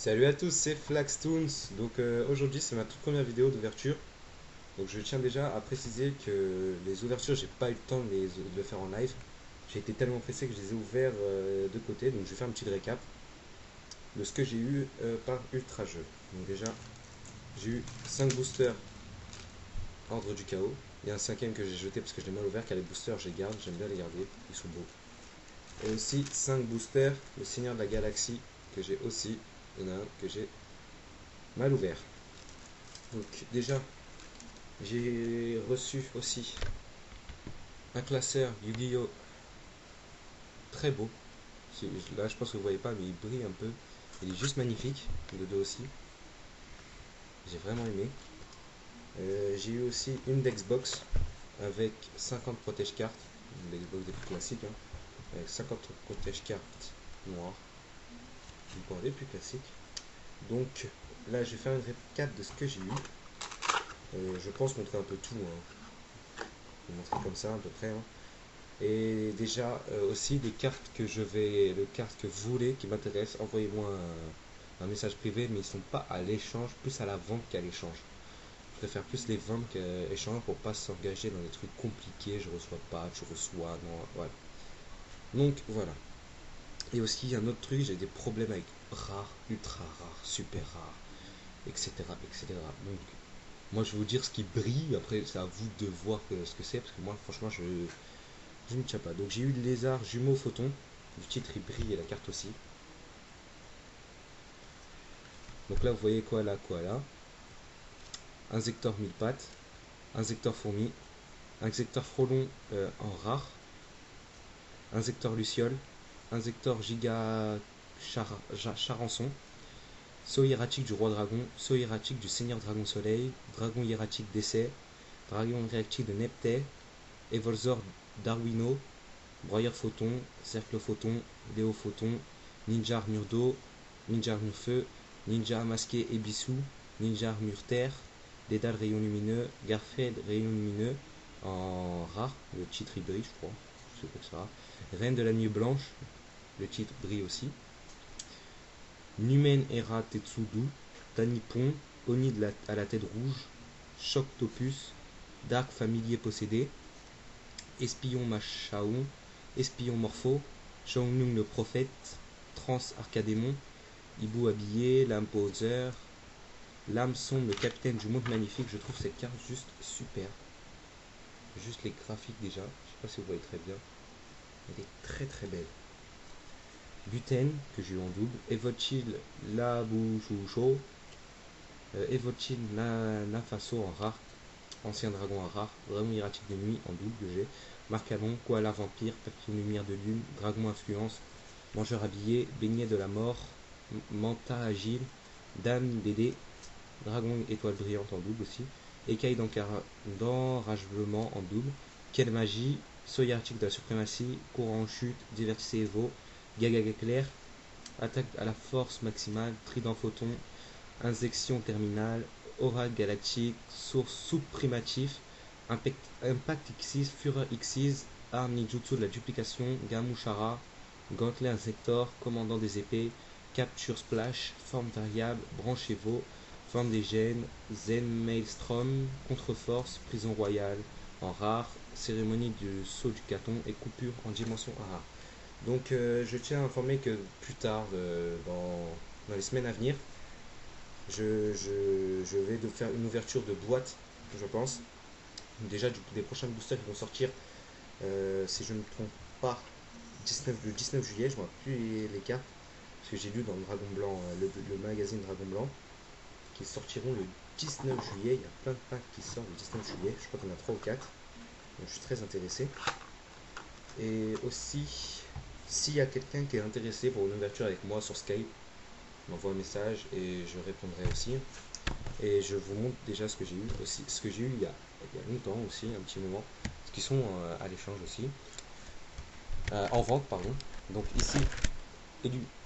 Salut à tous, c'est Flaxtoons. Donc aujourd'hui c'est ma toute première vidéo d'ouverture. Donc je tiens déjà à préciser que les ouvertures, j'ai pas eu le temps de le faire en live. J'ai été tellement pressé que je les ai ouverts de côté. Donc je vais faire un petit récap de ce que j'ai eu par Ultra Jeu. Donc déjà j'ai eu 5 boosters Ordre du Chaos. Il y a un cinquième que j'ai jeté parce que je l'ai mal ouvert, car les boosters je les garde, j'aime bien les garder, ils sont beaux. Et aussi 5 boosters, le Seigneur de la Galaxie, que j'ai aussi. Il y en a un que j'ai mal ouvert. Donc déjà j'ai reçu aussi un classeur Yu-Gi-Oh! Très beau. Là, je pense que vous voyez pas, mais il brille un peu. Il est juste magnifique, de dos aussi. J'ai vraiment aimé. J'ai eu aussi une Dexbox avec 50 protège-cartes. Une Dexbox des plus classiques, hein, avec 50 protège-cartes noires. Une des plus classiques. Donc là, je vais faire une récap de ce que j'ai eu. Je pense montrer un peu tout. Hein. Je vais montrer comme ça, à peu près. Hein. Et déjà aussi des cartes les cartes que vous voulez, qui m'intéressent, envoyez-moi un message privé, mais ils sont pas à l'échange, plus à la vente qu'à l'échange. Je préfère plus les vendre qu'à l'échange pour pas s'engager dans des trucs compliqués, je reçois pas, je reçois, non, voilà. Donc voilà. Et aussi un autre truc, j'ai des problèmes avec rares, ultra rares, super rares, etc. etc. Donc moi je vais vous dire ce qui brille, après c'est à vous de voir ce que c'est, parce que moi franchement je ne tiens pas. Donc j'ai eu le lézard jumeau photon. Le titre il brille et la carte aussi. Donc là vous voyez Koala Koala. Insector mille pattes. Insector fourmi. Insector frelon en rare. Insector luciole. Insector giga charançon. Saut hiératique du roi dragon. Saut hiératique du seigneur dragon soleil. Dragon hiératique d'essai. Dragon hiératique de Neptè. Evolzor d'Arwino. Broyeur photon. Cercle photon. Léo photon. Ninja armure d'eau. Ninja armure feu. Ninja masqué Ebisu. Ninja armure terre. Dédale rayon lumineux. Garfield rayon lumineux. En rare. Le titre il brille, je crois. Je sais pas que c'est rare. Reine de la nuit blanche. Le titre brille aussi. Numen Era Tetsudu. Tanipon. Oni à la tête rouge. Choctopus. Dark familier possédé. Espion Machaon. Espion Morpho. Shaolung le prophète. Trans Arcadémon. Hibou habillé. L'imposeur. L'hameçon, le capitaine du monde magnifique. Je trouve cette carte juste super. Juste les graphiques déjà. Je sais pas si vous voyez très bien. Elle est très très belle. Buten, que j'ai eu en double. Evochil Labouchoucho. Evochil Nafaso en rare. Ancien dragon en rare. Dragon hiératique de nuit en double que j'ai. Marcalon, Koala vampire. Perfume lumière de lune. Dragon influence. Mangeur habillé. Beignet de la mort. Manta agile. Dame Dédé. Dragon étoile brillante en double aussi. Écaille d'enragement en double. Quelle magie. Seuil arctique de la suprématie. Courant en chute. Divertissez Evo. Gagaga clair. Attaque à la force maximale. Trident photon. Injection terminale. Aura galactique. Source sous-primatif. Impact X6. Fureur X6. Arme ninjutsu de la duplication. Gamushara. Gantelet insector. Commandant des épées. Capture splash. Forme variable. Branche Evo. Forme des gènes, Zen Maelstrom, Contre-force, Prison royale en rare, Cérémonie du saut du caton et Coupure en dimension en rare. Donc je tiens à informer que plus tard, dans les semaines à venir, je vais faire une ouverture de boîte, je pense. Déjà des prochains boosters qui vont sortir, si je ne me trompe pas, le 19 juillet, je ne vois plus les cartes, parce que j'ai lu dans le Dragon Blanc, le magazine Dragon Blanc, qui sortiront le 19 juillet. Il y a plein de packs qui sortent le 19 juillet. Je crois qu'il y en a 3 ou 4. Donc je suis très intéressé. Et aussi, s'il y a quelqu'un qui est intéressé pour une ouverture avec moi sur Skype, m'envoie un message et je répondrai aussi. Et je vous montre déjà ce que j'ai eu aussi. Ce que j'ai eu il y a longtemps aussi, un petit moment. Ce qui sont à l'échange aussi. En vente, pardon. Donc ici,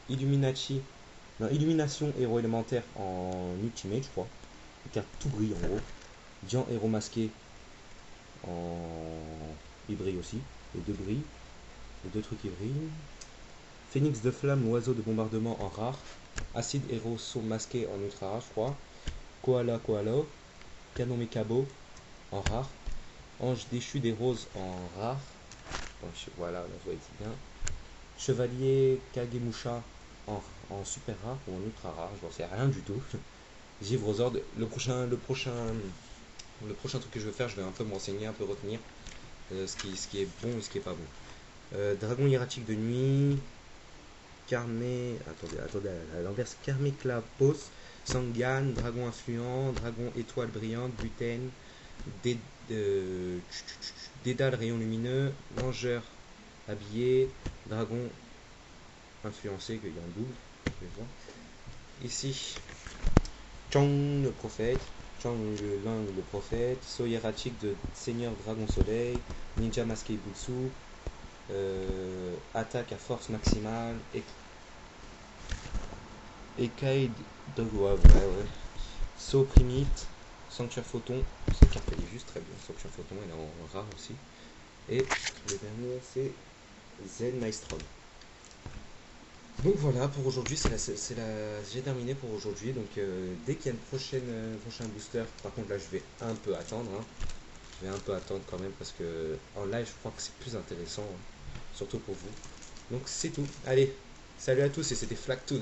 Illuminati. Non, Illumination héros élémentaire en Ultimate, je crois. Les cartes tout brille en gros. Dian héros masqué en. Il brille aussi. Les deux brillent. Les deux trucs ils brillent. Phénix de flamme, oiseau de bombardement en rare. Acide héros saut masqué en ultra rare, je crois. Koala koala. Canon mécabo en rare. Ange déchu des roses en rare. Donc, voilà, on voit bien. Chevalier Kagemusha en super rare ou en ultra rare, je n'en sais rien du tout. Givre aux ordres. Le prochain truc que je vais faire, je vais un peu me renseigner, un peu retenir ce qui est bon et ce qui est pas bon. Dragon hiératique de nuit. Attendez, à l'inverse. Carmé-Clapos, Sangan, Dragon influent, Dragon étoile brillante, Butène, Dédale rayon lumineux, Vengeur habillé, Dragon influencé, qu'il y a un double. Je vais voir. Ici, Chang le prophète, Chang le Lang le prophète, saut hiératique de Seigneur Dragon Soleil, Ninja masqué Butsu, attaque à force maximale, Ekaid de ouais. Saut primite, Sanctuaire photon, cette carte elle est juste très bien, Sanctuaire photon elle est en rare aussi. Et le dernier c'est Zen Maestrom. Donc voilà pour aujourd'hui, j'ai terminé pour aujourd'hui. Donc dès qu'il y a une prochain booster, par contre là je vais un peu attendre. Hein. Je vais un peu attendre quand même parce que en live je crois que c'est plus intéressant, hein, surtout pour vous. Donc c'est tout. Allez, salut à tous et c'était Flactoon.